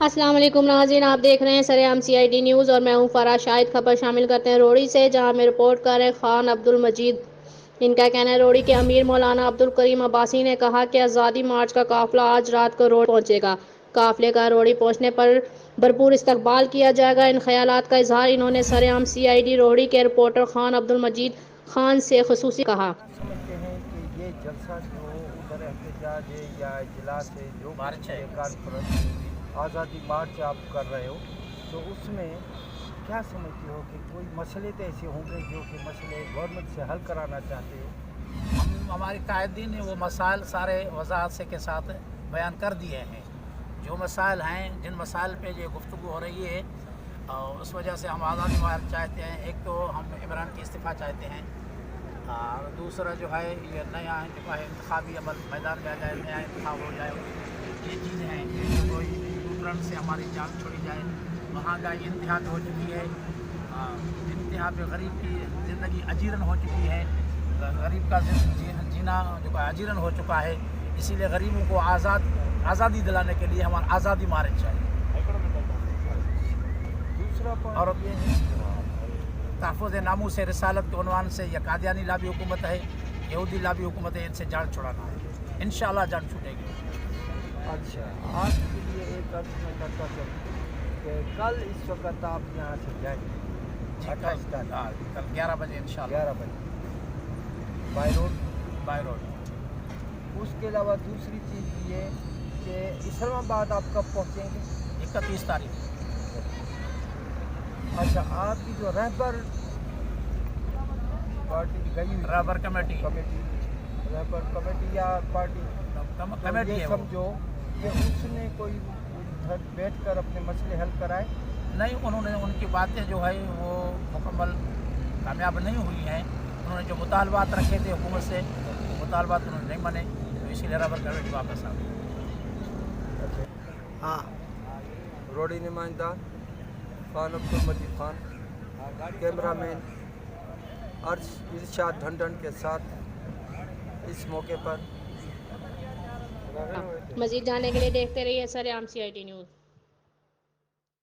السلام علیکم ناظرین، آپ دیکھ رہے ہیں سرعام CID نیوز اور میں ہوں فرا شاہد۔ خبر شامل کرتے ہیں روڑی سے، جہاں میں رپورٹ کر رہے خان عبد المجید۔ ان کا کہنا ہے روڑی کے امیر مولانا عبد الکریم عباسی نے کہا کہ آزادی مارچ کا قافلہ آج رات کو روڑی پہنچے گا۔ قافلے کا روڑی پہنچنے پر بھرپور استقبال کیا جائے گا۔ ان خیالات کا اظہار انہوں نے سرعام CID روڑی کے رپورٹر خان عبد المجید خان سے خصوصی کہا۔ سمجھتے ہیں کہ یہ جلسہ جو ادھر احتجاج ہے یا اجلاس ہے، جو کانفرنس آزادی مارچ آپ کر رہے ہو، تو اس میں کیا سمجھتے ہو کہ کوئی مسئلے تو ایسے ہوں گے جو کہ مسئلے گورنمنٹ سے حل کرانا چاہتے ہو؟ ہمارے قائدین نے وہ مسائل سارے وضاحت سے کے ساتھ بیان کر دیے ہیں۔ جو مسائل ہیں، جن مسائل پہ یہ گفتگو ہو رہی ہے، اس وجہ سے ہم آزادی مارچ چاہتے ہیں۔ ایک تو ہم عمران کی استعفیٰ چاہتے ہیں، دوسرا جو ہے یہ نیا جو ہے انتخابی عمل میدان میں آ جائے، نیا انتخاب ہو جائے، یہ چیزیں ہیں کہ کوئی یوٹرن سے ہماری جان چھوڑی جائے۔ مہنگائی انتہا پہ ہو چکی ہے، انتہا پہ غریب کی زندگی اجیرن ہو چکی ہے، غریب کا جینا جو ہے اجیرن ہو چکا ہے۔ اسی لیے غریبوں کو آزادی دلانے کے لیے ہمارا آزادی مارچ چاہیے۔ دوسرا اور پوائنٹ یہ ہے تحفظ ناموس رسالت کے عنوان سے یہ قادیانی لابی حکومت ہے، یہودی لابی حکومت ہے، ان سے جان چھڑانا ہے۔ انشاءاللہ جان چھوٹے گی۔ اچھا، آپ کے لیے ایک عرض میں کرتا چلوں کہ کل اس وقت آپ یہاں سے جائیں گے کل 11 بجے انشاءاللہ 11 بجے بائی روڈ۔ اس کے علاوہ دوسری چیز یہ کہ اسلام آباد آپ کب پہنچیں گے؟ 31 تاریخ۔ اچھا، آپ کی جو رہبر پارٹی گئی رہبر کمیٹی رہبر کمیٹی یا پارٹی کمیٹی یہ ہے وہ، سمجھو کہ اس نے کوئی ادھر بیٹھ کر اپنے مسئلے حل کرائے؟ نہیں، انہوں نے ان کی باتیں جو ہے وہ مکمل کامیاب نہیں ہوئی ہیں۔ انہوں نے جو مطالبات رکھے تھے حکومت سے، وہ مطالبات انہوں نے نہیں مانے، تو اسی لیے رہبر کمیٹی واپس آ گئی۔ ہاں، روڑی نمائندہ خان عبد المجید خان، کیمرہ مین ارشاد ڈھنڈن کے ساتھ اس موقع پر مزید جاننے کے لیے دیکھتے رہیے سرعام CID نیوز۔